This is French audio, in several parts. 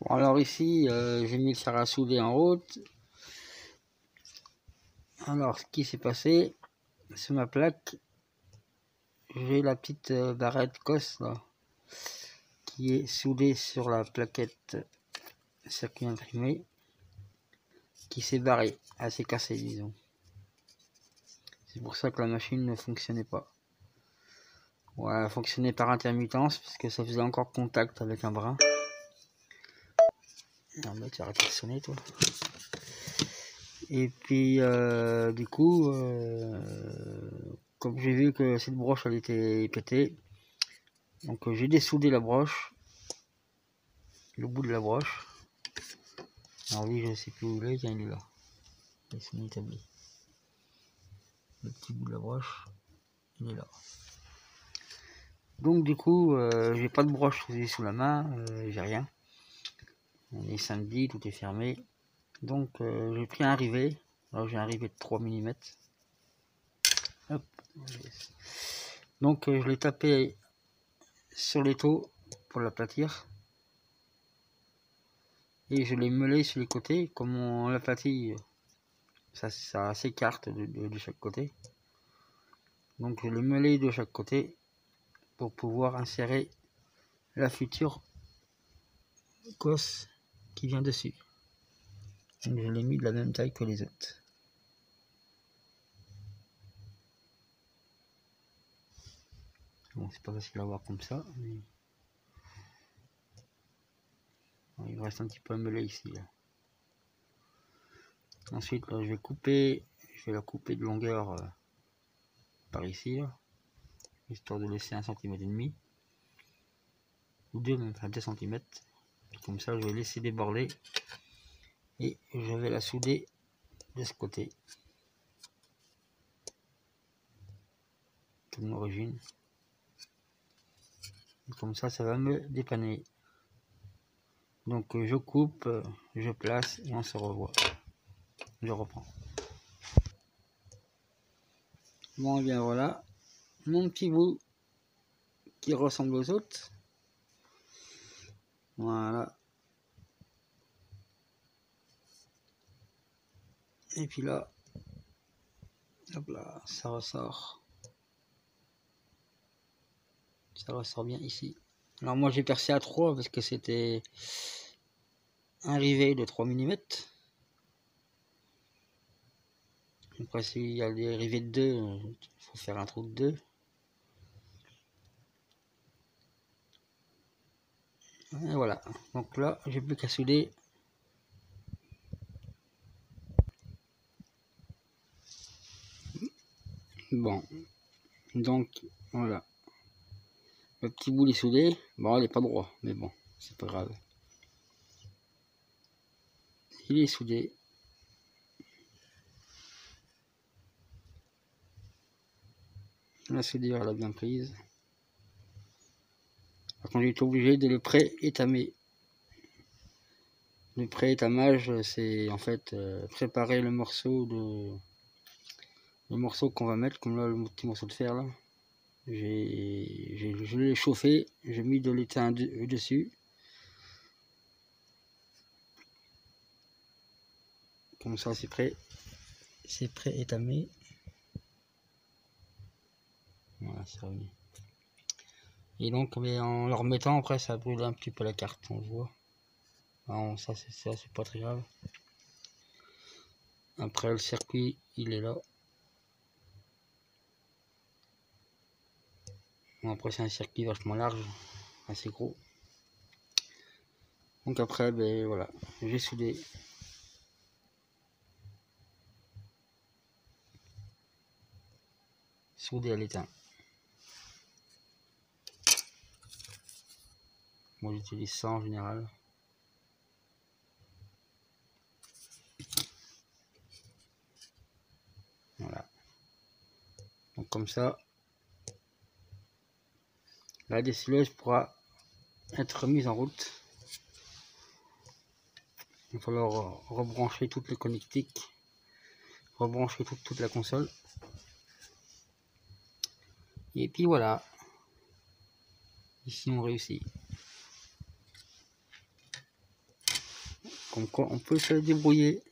Bon, alors ici, j'ai mis le fer à souder en route. Alors, ce qui s'est passé, sur ma plaque, j'ai la petite barrette COS là, qui est soudée sur la plaquette circuit imprimé, qui s'est barrée, elle s'est cassée, disons. C'est pour ça que la machine ne fonctionnait pas. Ouais, elle fonctionnait par intermittence, puisque ça faisait encore contact avec un brin. Non mais tu arrêtes de sonner toi. Et puis du coup, comme j'ai vu que cette broche elle était pétée, donc j'ai dessoudé la broche, le bout de la broche. Alors lui je sais plus où il est, tiens il est là. Il s'est établi. Le petit bout de la broche, il est là. Donc du coup, j'ai pas de broche sous la main, j'ai rien. On est samedi, tout est fermé. Donc j'ai pris un rivet. Alors j'ai un rivet de 3 mm. Hop. Donc je l'ai tapé sur l'étau pour l'aplatir. Et je l'ai meulé sur les côtés. Comme on l'aplatit, ça s'écarte de chaque côté. Donc je l'ai meulé de chaque côté pour pouvoir insérer la future cosse qui vient dessus. Donc je l'ai mis de la même taille que les autres. Bon, c'est pas facile à voir comme ça, mais bon, il me reste un petit peu à meuler ici. Là. Ensuite, là, je vais la couper de longueur par ici, là, histoire de laisser 1,5 cm, ou 2 même, enfin 2 cm. Comme ça, je vais laisser déborder et je vais la souder de ce côté, comme l'origine. Comme ça va me dépanner. Donc je coupe, je place et on se revoit. Je reprends. Bon, et bien voilà, mon petit bout qui ressemble aux autres. Voilà. Et puis là, hop là, ça ressort. Ça ressort bien ici. Alors moi j'ai percé à 3 parce que c'était un rivet de 3 mm. Après s'il y a des rivets de 2, il faut faire un trou de 2. Et voilà. Donc là, j'ai plus qu'à souder. Bon. Donc voilà. Le petit bout est soudé. Bon, il n'est pas droit, mais bon, c'est pas grave. Il est soudé. La soudure elle a bien prise. Par contre, j'ai été obligé de le pré-étamer. Le pré-étamage, c'est en fait préparer le morceau qu'on va mettre, comme là le petit morceau de fer là. Je l'ai chauffé, j'ai mis de l'étain dessus. Comme ça c'est prêt. C'est pré-étamé. Voilà, c'est revenu. Et donc mais en le remettant après ça brûle un petit peu la carte, on voit. Non, ça c'est pas très grave. Après le circuit il est là. Bon, après c'est un circuit vachement large, assez gros. Donc après ben voilà, j'ai soudé. Soudé à l'étain. Moi j'utilise ça en général. Voilà. Donc comme ça, la dessilleuse pourra être mise en route. Il va falloir rebrancher toutes les connectiques, rebrancher toute la console. Et puis voilà. Ici on réussit. Comme quoi on peut se débrouiller.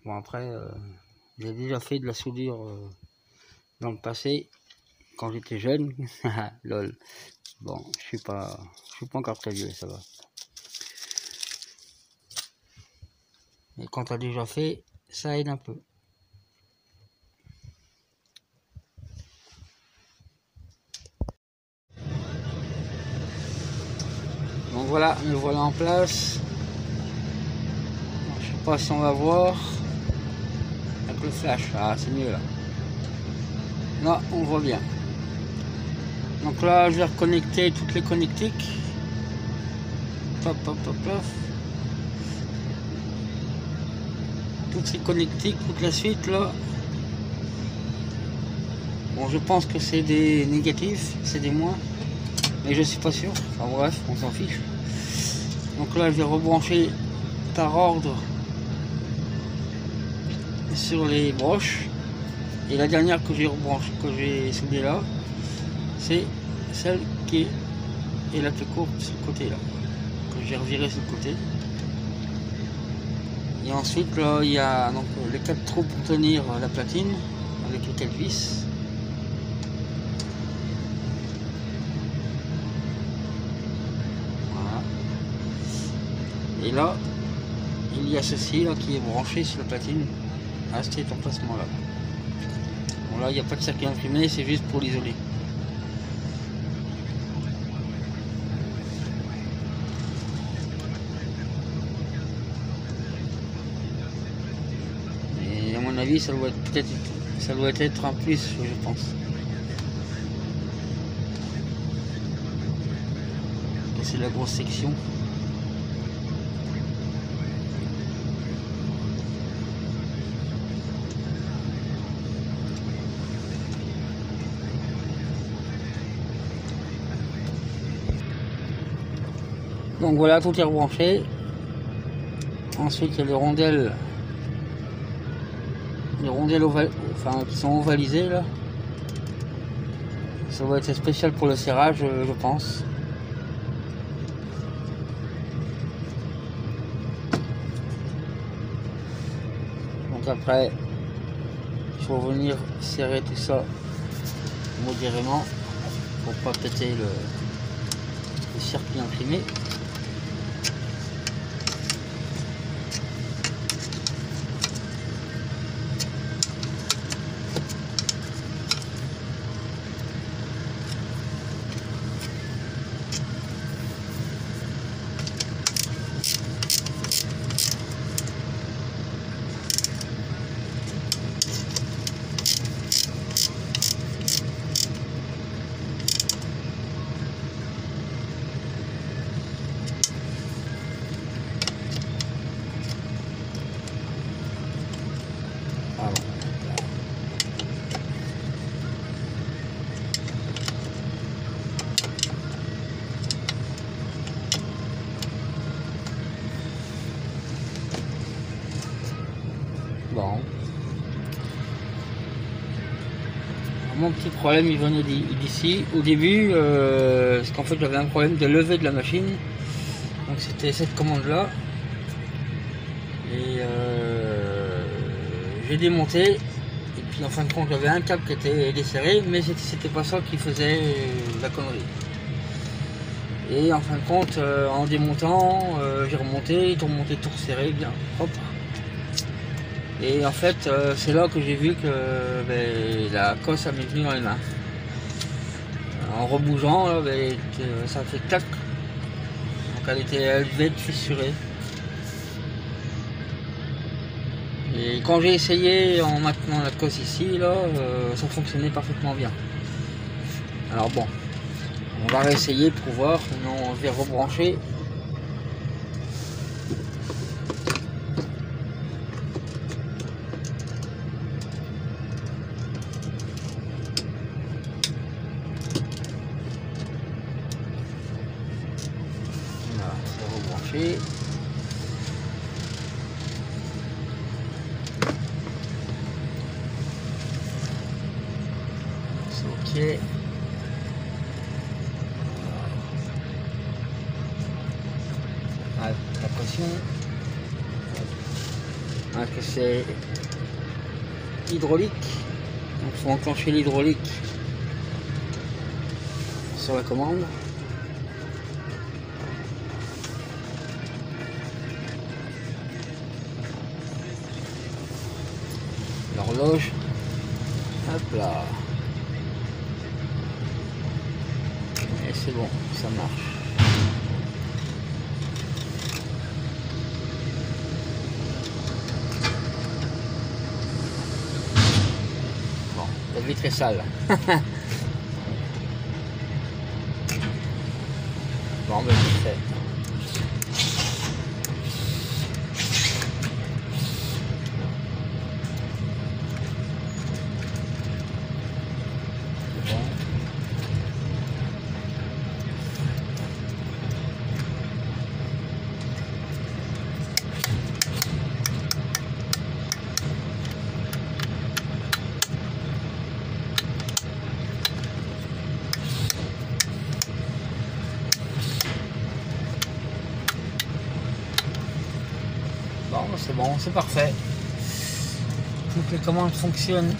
Bon après, j'ai déjà fait de la soudure dans le passé, quand j'étais jeune. Lol. Bon, je suis pas encore très vieux, ça va. Mais quand tu as déjà fait, ça aide un peu. Donc voilà, me voilà en place. Je sais pas si on va voir avec le flash. Ah, c'est mieux là. Là, on voit bien. Donc là, je vais reconnecter toutes les connectiques. Pop, pop, pop, pop. Toutes ces connectiques, toute la suite là. Bon, je pense que c'est des négatifs, c'est des moins, mais je suis pas sûr. Enfin bref, on s'en fiche. Donc là, je vais rebrancher par ordre sur les broches. Et la dernière que j'ai rebranché, que j'ai soudée là, c'est celle qui est la plus courte sur le côté là, que j'ai reviré sur le côté. Et ensuite là, il y a donc les 4 trous pour tenir la platine avec les 4 vis. Voilà. Et là, il y a ceci là qui est branché sur la platine à cet emplacement là. Bon là, il n'y a pas de circuit imprimé, c'est juste pour l'isoler. Et à mon avis, ça doit être un plus, je pense. C'est la grosse section. Donc voilà, tout est rebranché. Ensuite, il y a les rondelles enfin, qui sont ovalisées là. Ça va être spécial pour le serrage, je pense. Donc après, il faut venir serrer tout ça modérément pour pas péter le circuit imprimé. Bon. Mon petit problème, il venait d'ici. Au début, parce qu'en fait, j'avais un problème de levée de la machine. Donc c'était cette commande là. Et j'ai démonté. Et puis en fin de compte, j'avais un câble qui était desserré, mais c'était pas ça qui faisait la connerie. Et en fin de compte, en démontant, j'ai remonté, tout remonté, tout resserré, bien propre. Et en fait, c'est là que j'ai vu que la cosse m'est venue dans les mains. En rebougeant, là, ça fait clac. Donc elle devait être fissurée. Et quand j'ai essayé en maintenant la cosse ici, là, ça fonctionnait parfaitement bien. Alors bon, on va réessayer pour voir. Sinon, je vais rebrancher. Voilà, c'est rebranché. C'est ok. pression. Parce que c'est hydraulique. Donc il faut enclencher l'hydraulique sur la commande. L'horloge. Hop là. Et c'est bon, ça marche. Bon, la vitre est sale. Bon, ben c'est fait. C'est bon, c'est parfait. Toutes les commandes fonctionnent.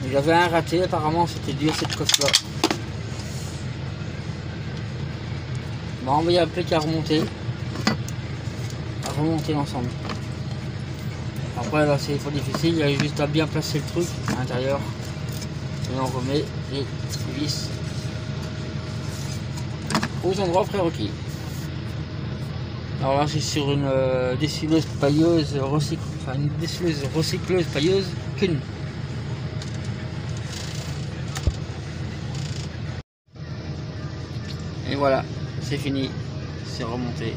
Il y avait un raté, apparemment c'était dû à cette cosse là. Bon, il y a plus qu'à remonter. À remonter l'ensemble. Après là c'est pas difficile, il y a juste à bien placer le truc à l'intérieur. Et on remet les vis aux endroits prérequis. Alors là c'est sur une dessilleuse pailleuse une dessilleuse recycleuse pailleuse qu'une. Et voilà, c'est fini, c'est remonté.